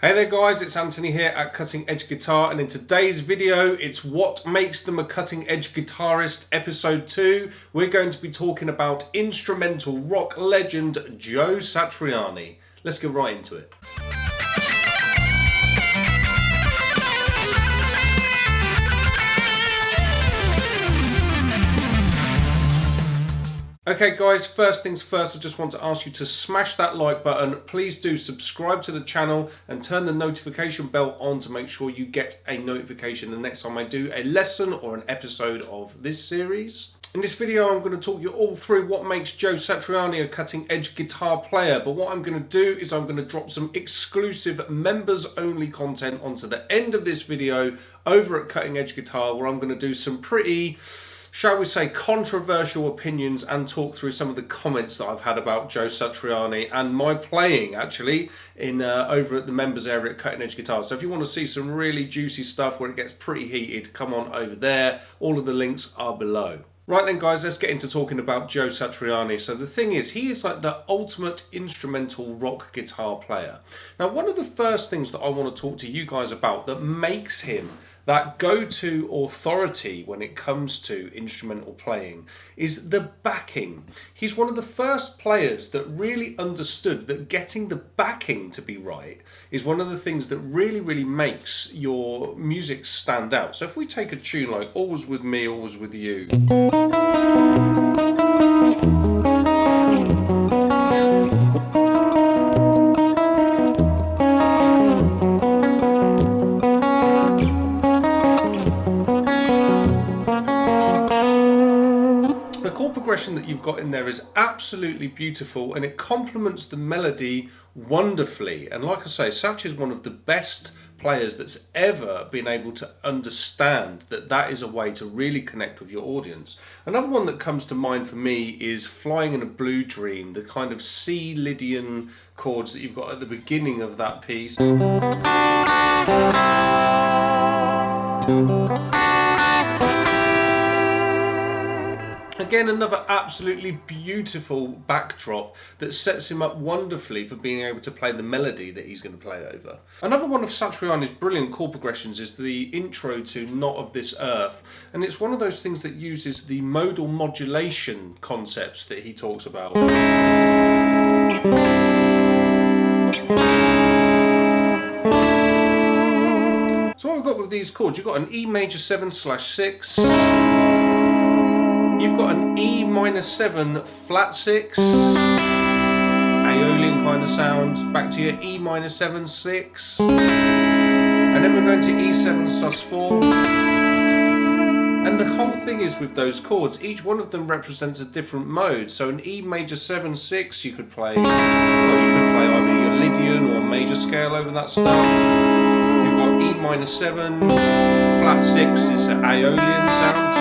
Hey there guys, it's Anthony here at Cutting Edge Guitar, and in today's video it's what makes them a cutting edge guitarist episode 2. We're going to be talking about instrumental rock legend Joe Satriani. Let's get right into it. Okay guys, first things first, I just want to ask you to smash that like button. Please do subscribe to the channel and turn the notification bell on to make sure you get a notification the next time I do a lesson or an episode of this series. In this video I'm going to talk you all through what makes Joe Satriani a cutting edge guitar player, but what I'm going to do is I'm going to drop some exclusive members only content onto the end of this video over at Cutting Edge Guitar, where I'm going to do some pretty, shall we say, controversial opinions and talk through some of the comments that I've had about Joe Satriani and my playing actually in over at the members area at Cutting Edge Guitar. So if you want to see some really juicy stuff where it gets pretty heated, come on over there. All of the links are below. Right then guys, let's get into talking about Joe Satriani. So the thing is, he is like the ultimate instrumental rock guitar player. Now, one of the first things that I want to talk to you guys about that makes him that go-to authority when it comes to instrumental playing is the backing. He's one of the first players that really understood that getting the backing to be right is one of the things that really makes your music stand out. So if we take a tune like Always With Me, Always With You, the chord progression that you've got in there is absolutely beautiful and it complements the melody wonderfully. And like I say, Satch is one of the best players that's ever been able to understand that that is a way to really connect with your audience. Another one that comes to mind for me is Flying in a Blue Dream, the kind of C Lydian chords that you've got at the beginning of that piece. Again, another absolutely beautiful backdrop that sets him up wonderfully for being able to play the melody that he's going to play over. Another one of Satriani's brilliant chord progressions is the intro to Not of This Earth, and it's one of those things that uses the modal modulation concepts that he talks about. So what we've got with these chords, you've got an E major 7/6, you've got an E minor 7 flat 6, Aeolian kind of sound, back to your E minor 7 6, and then we're going to E7 sus 4. And the whole thing is with those chords, each one of them represents a different mode. So an E major 7/6 you could play, well, you could play either your Lydian or major scale over that stuff. You've got E minor 7, flat 6, it's an Aeolian sound.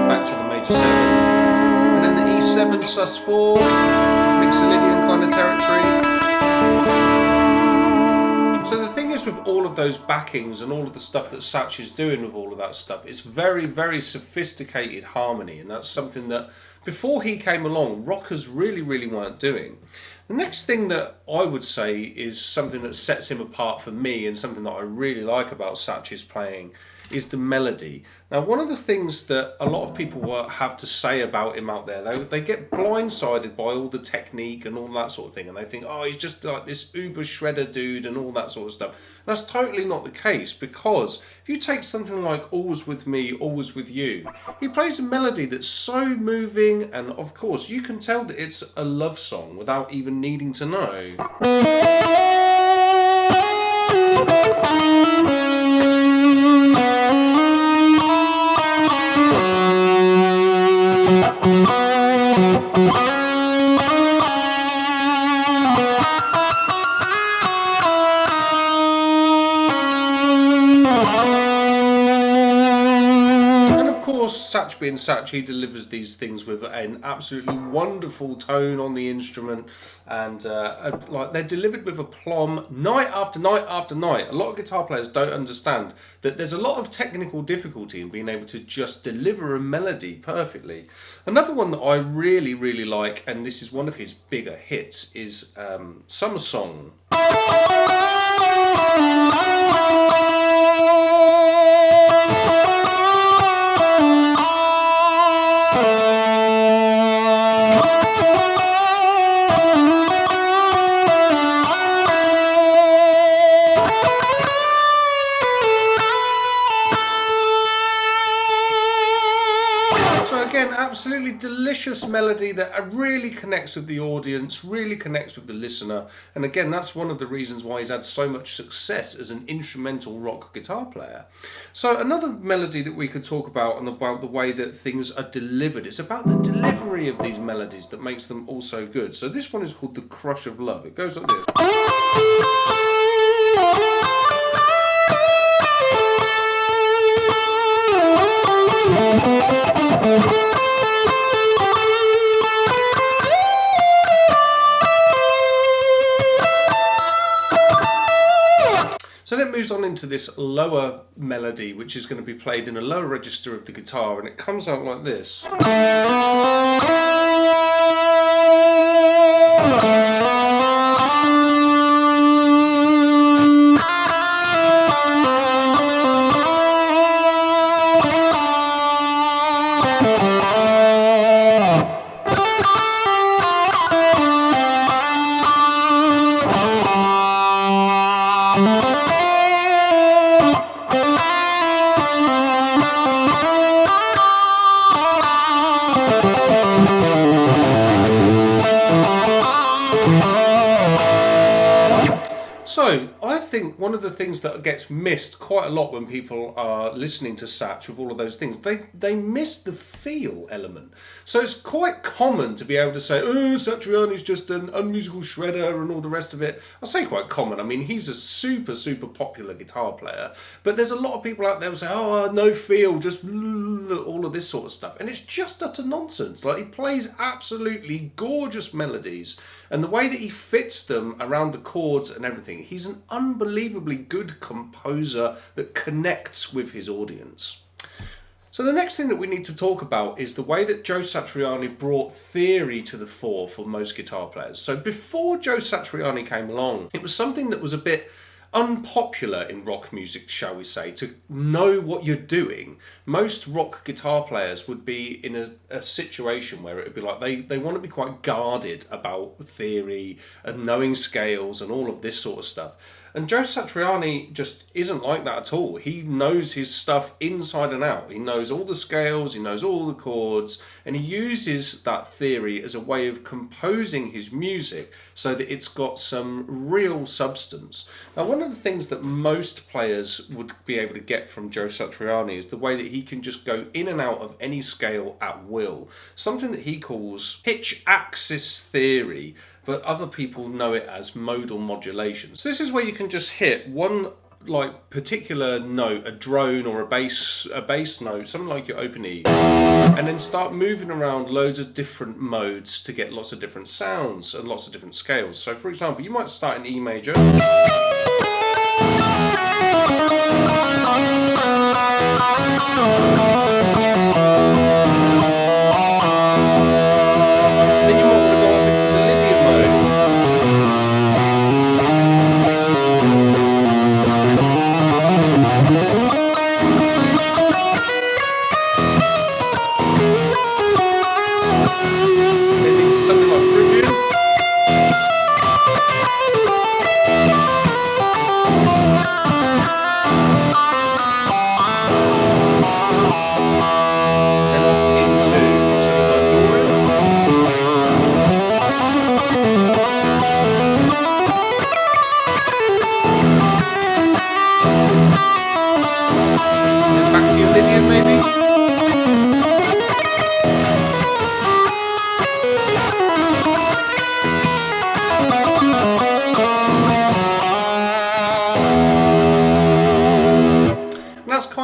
Back to the major 7, and then the E7 sus 4, Mixolydian kind of territory. So the thing is with all of those backings and all of the stuff that Satch is doing with all of that stuff, it's very sophisticated harmony, and that's something that before he came along, rockers really weren't doing. The next thing that I would say is something that sets him apart for me and something that I really like about Satch's playing is the melody. Now, one of the things that a lot of people have to say about him out there, they get blindsided by all the technique and all that sort of thing, and they think, oh, he's just like this uber shredder dude and all that sort of stuff. And that's totally not the case, because if you take something like Always With Me, Always With You, he plays a melody that's so moving, and of course you can tell that it's a love song without even needing to know. Satch being Satch, he delivers these things with an absolutely wonderful tone on the instrument, and like they're delivered with aplomb night after night after night. A lot of guitar players don't understand that there's a lot of technical difficulty in being able to just deliver a melody perfectly. Another one that I really, really like, and this is one of his bigger hits, is Summer Song. So again, absolutely delicious melody that really connects with the audience, really connects with the listener. And again, that's one of the reasons why he's had so much success as an instrumental rock guitar player. So another melody that we could talk about, and about the way that things are delivered, it's about the delivery of these melodies that makes them all so good. So this one is called The Crush of Love. It goes like this. So then it moves on into this lower melody, which is going to be played in a lower register of the guitar, and it comes out like this. So, I think one of the things that gets missed quite a lot when people are listening to Satch with all of those things, they miss the feel element. So it's quite common to be able to say, oh, Satriani's just an unmusical shredder and all the rest of it. I say quite common. I mean, he's a super, super popular guitar player. But there's a lot of people out there who say, oh, no feel, just all of this sort of stuff. And it's just utter nonsense. Like, he plays absolutely gorgeous melodies. And the way that he fits them around the chords and everything, he's an unbelievably good composer that connects with his audience. So the next thing that we need to talk about is the way that Joe Satriani brought theory to the fore for most guitar players. So before Joe Satriani came along, it was something that was a bit unpopular in rock music, shall we say, to know what you're doing. Most rock guitar players would be in a situation where it would be like they want to be quite guarded about theory and knowing scales and all of this sort of stuff. And Joe Satriani just isn't like that at all. He knows his stuff inside and out. He knows all the scales, he knows all the chords, and he uses that theory as a way of composing his music so that it's got some real substance. Now, one of the things that most players would be able to get from Joe Satriani is the way that he can just go in and out of any scale at will. Something that he calls pitch axis theory, but other people know it as modal modulation. So this is where you can just hit one like particular note, a drone or a bass note, something like your open E, and then start moving around loads of different modes to get lots of different sounds and lots of different scales. So for example, you might start in E major.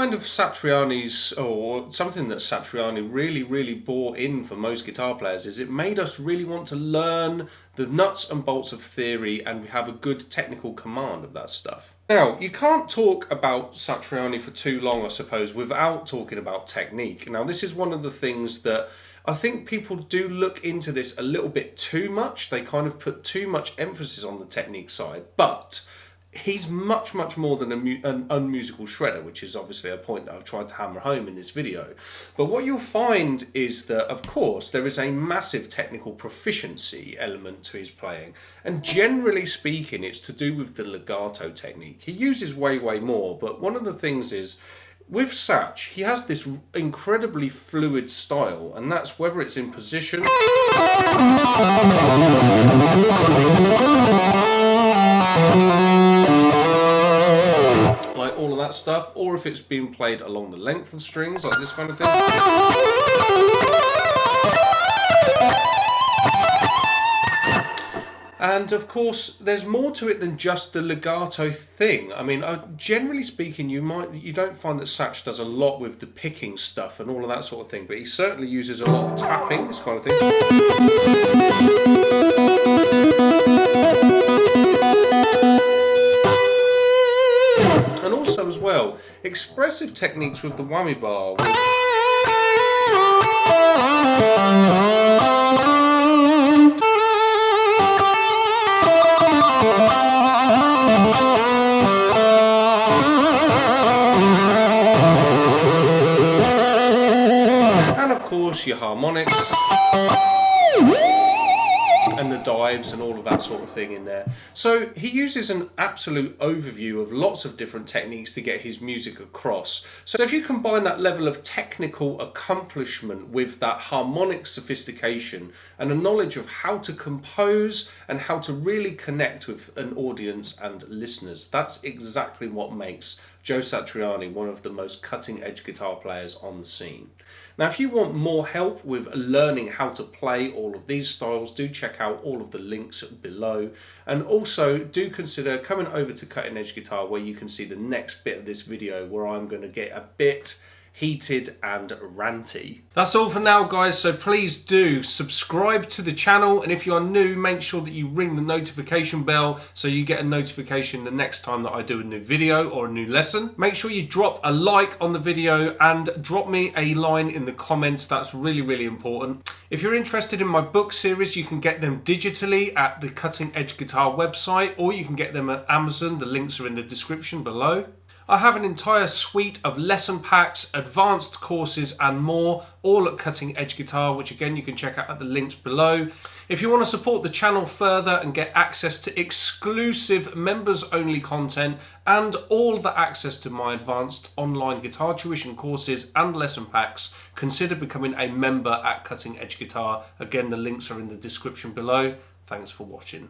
kind of Satriani's, or something that Satriani really brought in for most guitar players, is it made us really want to learn the nuts and bolts of theory and have a good technical command of that stuff. Now, you can't talk about Satriani for too long, I suppose, without talking about technique. Now, this is one of the things that I think people do look into this a little bit too much. They kind of put too much emphasis on the technique side, but he's much more than an unmusical shredder, which is obviously a point that I've tried to hammer home in this video. But what you'll find is that, of course, there is a massive technical proficiency element to his playing. And generally speaking, it's to do with the legato technique. He uses way more, but one of the things is, with Satch, he has this incredibly fluid style, and that's whether it's in position, like all of that stuff, or if it's being played along the length of strings, like this kind of thing. And of course, there's more to it than just the legato thing. I mean, generally speaking, you don't find that Satch does a lot with the picking stuff and all of that sort of thing, but he certainly uses a lot of tapping, this kind of thing. And also as well, expressive techniques with the whammy bar. Your harmonics and the dives and all of that sort of thing in there. So he uses an absolute overview of lots of different techniques to get his music across. So if you combine that level of technical accomplishment with that harmonic sophistication and a knowledge of how to compose and how to really connect with an audience and listeners, that's exactly what makes Joe Satriani one of the most cutting-edge guitar players on the scene. Now, if you want more help with learning how to play all of these styles, do check out all of the links below. And also do consider coming over to Cutting Edge Guitar, where you can see the next bit of this video where I'm going to get a bit heated and ranty. That's all for now, guys, so please do subscribe to the channel, and if you are new, make sure that you ring the notification bell so you get a notification the next time that I do a new video or a new lesson. Make sure you drop a like on the video and drop me a line in the comments. That's really important. If you're interested in my book series, you can get them digitally at the Cutting Edge Guitar website, or you can get them at Amazon. The links are in the description below. I have an entire suite of lesson packs, advanced courses and more, all at Cutting Edge Guitar, which again you can check out at the links below. If you want to support the channel further and get access to exclusive members only content and all the access to my advanced online guitar tuition courses and lesson packs, consider becoming a member at Cutting Edge Guitar. Again, the links are in the description below. Thanks for watching.